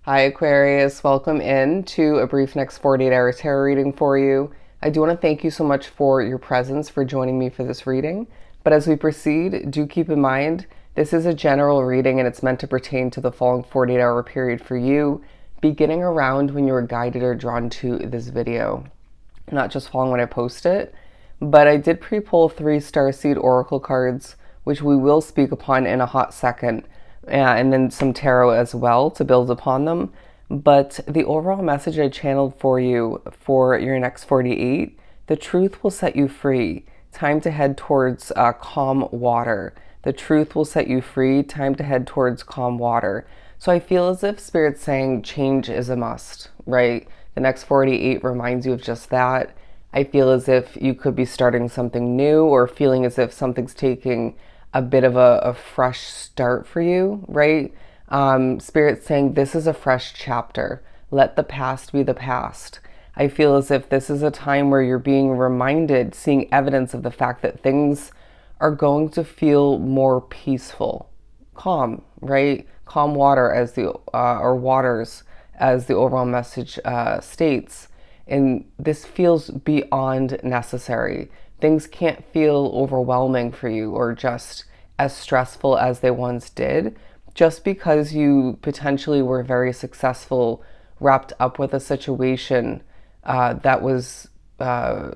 Hi Aquarius, welcome in to a brief next 48-hour tarot reading for you. I do want to thank you so much for your presence, for joining me for this reading. But as we proceed, do keep in mind, this is a general reading and it's meant to pertain to the following 48-hour period for you, beginning around when you were guided or drawn to this video. Not just following when I post it, but I did pre-pull 3 Starseed Oracle cards, which we will speak upon in a hot second. And then some tarot as well to build upon them. But the overall message I channeled for you for your next 48, the truth will set you free. Time to head towards calm water. The truth will set you free. Time to head towards calm water. So I feel as if Spirit's saying change is a must, right? The next 48 reminds you of just that. I feel as if you could be starting something new or feeling as if something's taking a bit of a fresh start for you, right? Spirit's saying this is a fresh chapter. Let the past be the past. I feel as if this is a time where you're being reminded, seeing evidence of the fact that things are going to feel more peaceful, calm, right? Calm water as the, or waters as the overall message states. And this feels beyond necessary. Things can't feel overwhelming for you or just as stressful as they once did, just because you potentially were very successful, wrapped up with a situation that was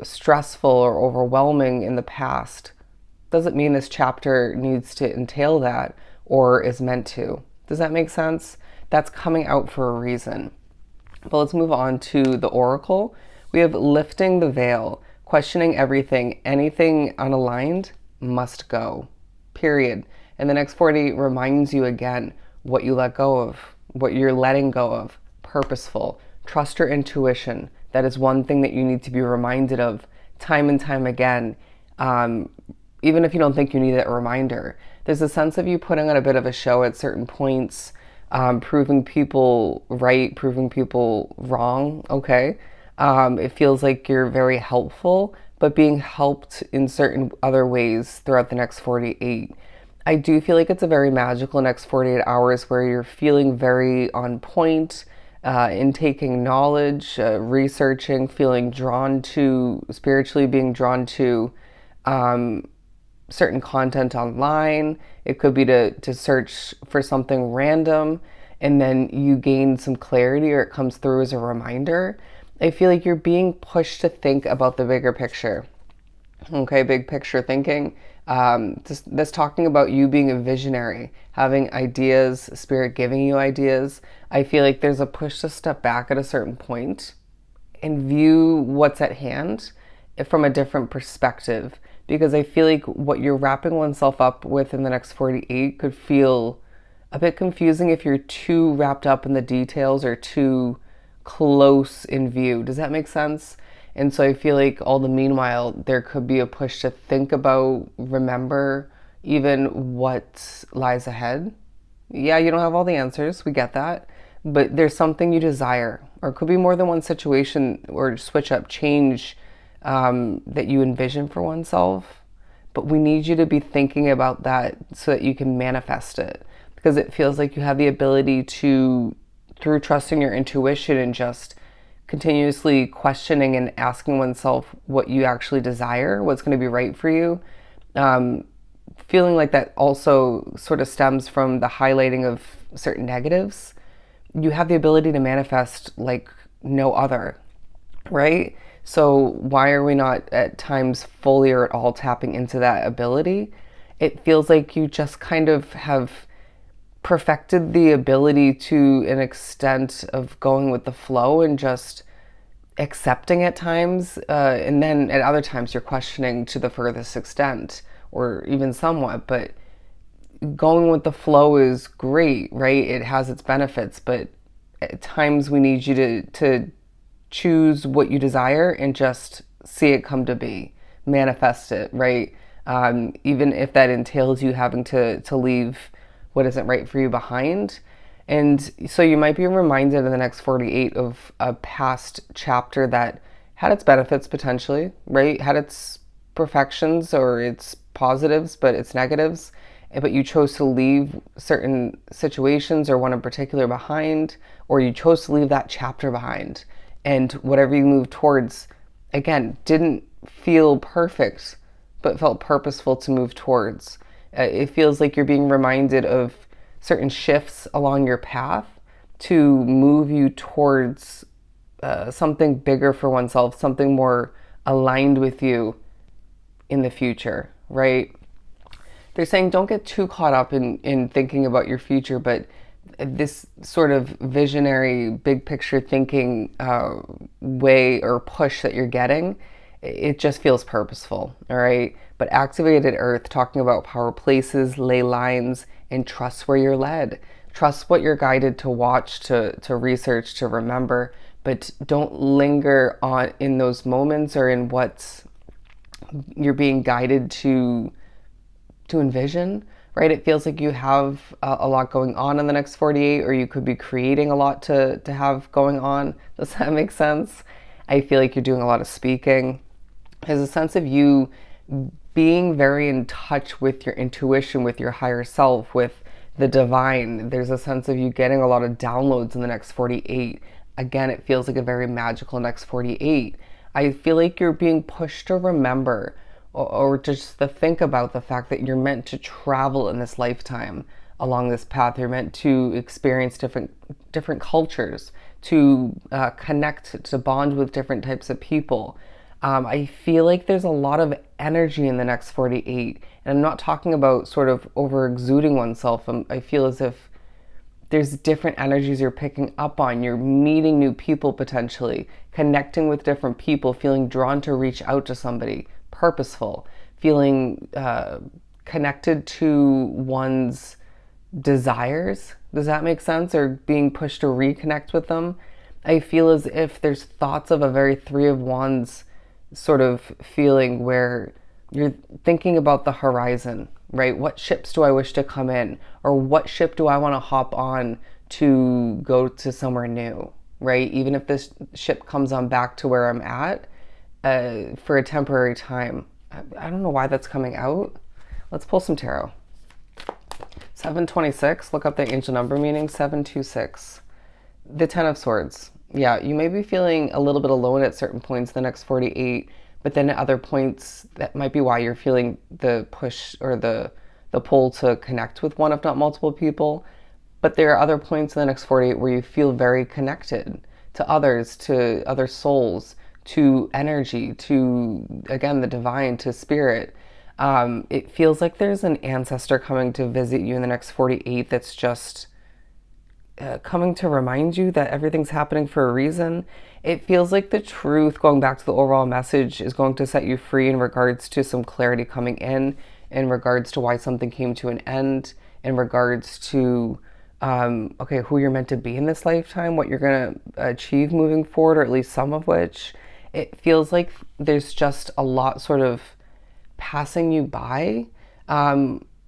stressful or overwhelming in the past. Doesn't mean this chapter needs to entail that or is meant to. Does that make sense? That's coming out for a reason. But let's move on to the oracle. We have lifting the veil. Questioning everything, anything unaligned must go, period. And the next 40 reminds you again what you let go of, what you're letting go of, purposeful. Trust your intuition. That is one thing that you need to be reminded of time and time again, even if you don't think you need that reminder. There's a sense of you putting on a bit of a show at certain points, proving people right, proving people wrong, okay? It feels like you're very helpful, but being helped in certain other ways throughout the next 48. I do feel like it's a very magical next 48 hours where you're feeling very on point, in taking knowledge, researching, feeling drawn to, spiritually being drawn to certain content online. It could be to search for something random and then you gain some clarity or it comes through as a reminder. I feel like you're being pushed to think about the bigger picture. Okay, big picture thinking. This talking about you being a visionary, having ideas, Spirit giving you ideas. I feel like there's a push to step back at a certain point and view what's at hand from a different perspective. Because I feel like what you're wrapping oneself up with in the next 48 could feel a bit confusing if you're too wrapped up in the details or too close in view. Does that make sense? And so I feel like all the meanwhile, there could be a push to think about, remember even what lies ahead. Yeah, you don't have all the answers. We get that. But there's something you desire, or it could be more than one situation or switch up, change that you envision for oneself. But we need you to be thinking about that so that you can manifest it. Because it feels like you have the ability to, through trusting your intuition and just continuously questioning and asking oneself what you actually desire, what's going to be right for you, feeling like that also sort of stems from the highlighting of certain negatives. You have the ability to manifest like no other, right? So why are we not at times fully or at all tapping into that ability? It feels like you just kind of have perfected the ability to an extent of going with the flow and just accepting at times, and then at other times you're questioning to the furthest extent or even somewhat. But going with the flow is great, right? It has its benefits, but at times we need you to choose what you desire and just see it come to be, manifest it, right? Even if that entails you having to leave what isn't right for you behind. And so you might be reminded in the next 48 of a past chapter that had its benefits potentially, right? Had its perfections or its positives, but its negatives. but you chose to leave certain situations or one in particular behind, or you chose to leave that chapter behind. And whatever you moved towards, again, didn't feel perfect, but felt purposeful to move towards. It feels like you're being reminded of certain shifts along your path to move you towards something bigger for oneself, something more aligned with you in the future, right? They're saying don't get too caught up in thinking about your future, but this sort of visionary, big picture thinking way or push that you're getting, it just feels purposeful, all right? But activated earth, talking about power places, ley lines, and trust where you're led. Trust what you're guided to watch, to research, to remember, but don't linger on in those moments or in what's you're being guided to envision, right? It feels like you have a lot going on in the next 48, or you could be creating a lot to have going on. Does that make sense? I feel like you're doing a lot of speaking. There's a sense of you being very in touch with your intuition, with your higher self, with the divine. There's a sense of you getting a lot of downloads in the next 48. Again, it feels like a very magical next 48. I feel like you're being pushed to remember or just to think about the fact that you're meant to travel in this lifetime along this path. You're meant to experience different cultures, to connect, to bond with different types of people. I feel like there's a lot of energy in the next 48, and I'm not talking about sort of over exuding oneself. I feel as if there's different energies you're picking up on. You're meeting new people potentially, connecting with different people, feeling drawn to reach out to somebody, purposeful, feeling connected to one's desires. Does that make sense? Or being pushed to reconnect with them. I feel as if there's thoughts of a very Three of Wands sort of feeling where you're thinking about the horizon, right? What ships do I wish to come in? Or what ship do I want to hop on to go to somewhere new, right? Even if this ship comes on back to where I'm at for a temporary time. I don't know why that's coming out. Let's pull some tarot. 726, look up the angel number meaning, 726. The Ten of Swords. Yeah, you may be feeling a little bit alone at certain points in the next 48, but then at other points, that might be why you're feeling the push or the pull to connect with one, if not multiple people. But there are other points in the next 48 where you feel very connected to others, to other souls, to energy, to, again, the divine, to spirit. It feels like there's an ancestor coming to visit you in the next 48 that's just coming to remind you that everything's happening for a reason. It feels like the truth, going back to the overall message, is going to set you free in regards to some clarity coming in regards to why something came to an end, in regards to, who you're meant to be in this lifetime, what you're going to achieve moving forward, or at least some of which. It feels like there's just a lot sort of passing you by.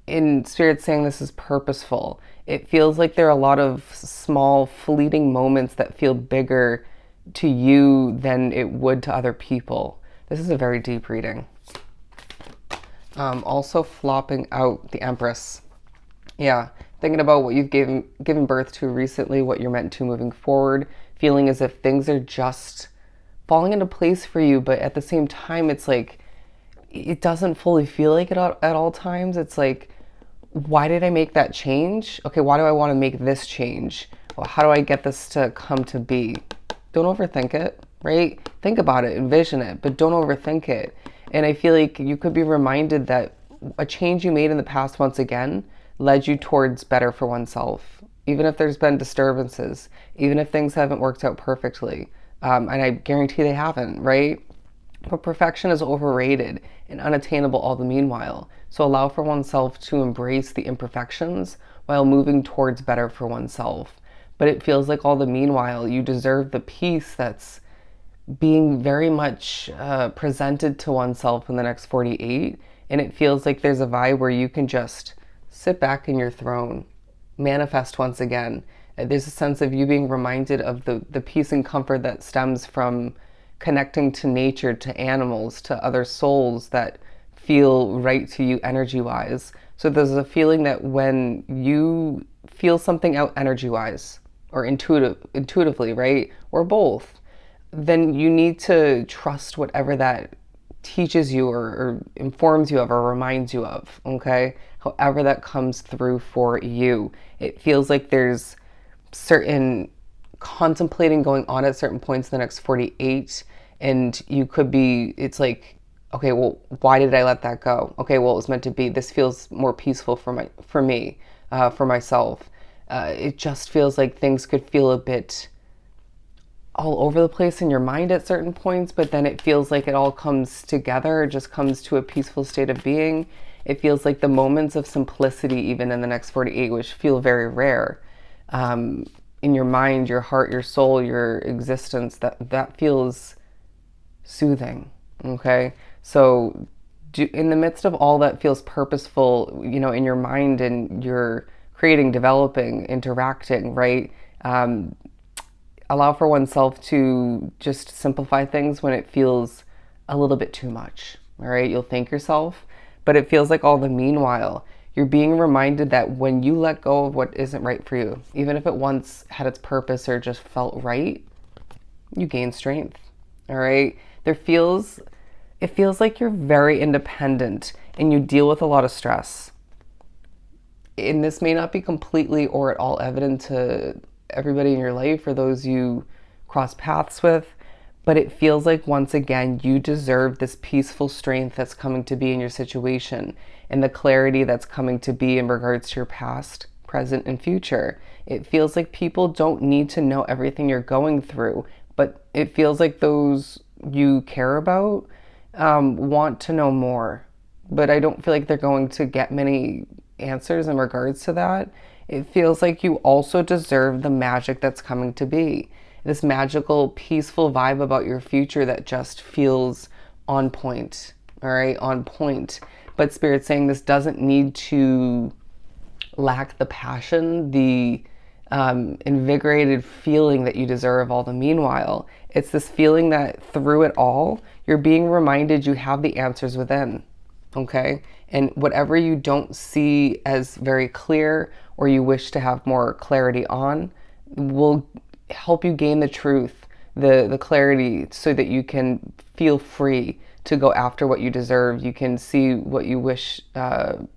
In spirit saying this is purposeful. It feels like there are a lot of small fleeting moments that feel bigger to you than it would to other people. This is a very deep reading. Also flopping out the Empress. Yeah, thinking about what you've given birth to recently, what you're meant to moving forward, feeling as if things are just falling into place for you, but at the same time, it's like, it doesn't fully feel like it at all times. It's like, why did I make that change? Okay, why do I want to make this change? Well, how do I get this to come to be? Don't overthink it, right? Think about it, envision it, but don't overthink it. And I feel like you could be reminded that a change you made in the past, once again, led you towards better for oneself. Even if there's been disturbances, even if things haven't worked out perfectly. And I guarantee they haven't, right? But perfection is overrated and unattainable all the meanwhile. So allow for oneself to embrace the imperfections while moving towards better for oneself. But it feels like all the meanwhile, you deserve the peace that's being very much presented to oneself in the next 48. And it feels like there's a vibe where you can just sit back in your throne, manifest once again. There's a sense of you being reminded of the peace and comfort that stems from connecting to nature, to animals, to other souls that feel right to you energy-wise. So there's a feeling that when you feel something out energy-wise or intuitively, right? Or both, then you need to trust whatever that teaches you or informs you of or reminds you of, okay? However that comes through for you. It feels like there's certain contemplating going on at certain points in the next 48, and you could be, it's like, okay, well, why did I let that go? Okay, well, it was meant to be. This feels more peaceful for me, for myself. It just feels like things could feel a bit all over the place in your mind at certain points, but then it feels like it all comes together, it just comes to a peaceful state of being. It feels like the moments of simplicity, even in the next 48, which feel very rare, in your mind, your heart, your soul, your existence, that feels soothing. Okay, so in the midst of all that feels purposeful, in your mind, and you're creating, developing, interacting, right? Allow for oneself to just simplify things when it feels a little bit too much. All right, you'll thank yourself, but it feels like all the meanwhile, you're being reminded that when you let go of what isn't right for you, even if it once had its purpose or just felt right, you gain strength. All right, it feels like you're very independent and you deal with a lot of stress. And this may not be completely or at all evident to everybody in your life or those you cross paths with, but it feels like once again you deserve this peaceful strength that's coming to be in your situation and the clarity that's coming to be in regards to your past, present, and future. It feels like people don't need to know everything you're going through, but it feels like those you care about want to know more. But I don't feel like they're going to get many answers in regards to that. It feels like you also deserve the magic that's coming to be. This magical, peaceful vibe about your future that just feels on point. All right, on point. But Spirit's saying this doesn't need to lack the passion, the invigorated feeling that you deserve all the meanwhile. It's this feeling that through it all, you're being reminded you have the answers within. Okay? And whatever you don't see as very clear or you wish to have more clarity on will help you gain the truth, the clarity, so that you can feel free to go after what you deserve. You can see what you wish to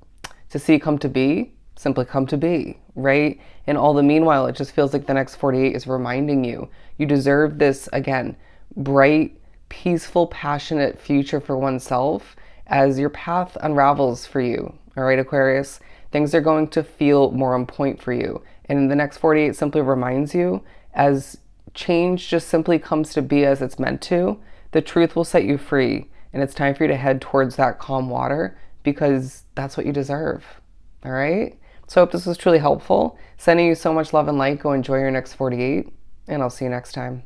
see come to be, simply come to be, right? And all the meanwhile, it just feels like the next 48 is reminding you, you deserve this, again, bright, peaceful, passionate future for oneself as your path unravels for you. All right, Aquarius, things are going to feel more on point for you. And the next 48 simply reminds you, as change just simply comes to be as it's meant to, the truth will set you free. And it's time for you to head towards that calm water because that's what you deserve. All right? So I hope this was truly helpful. Sending you so much love and light. Go enjoy your next 48, and I'll see you next time.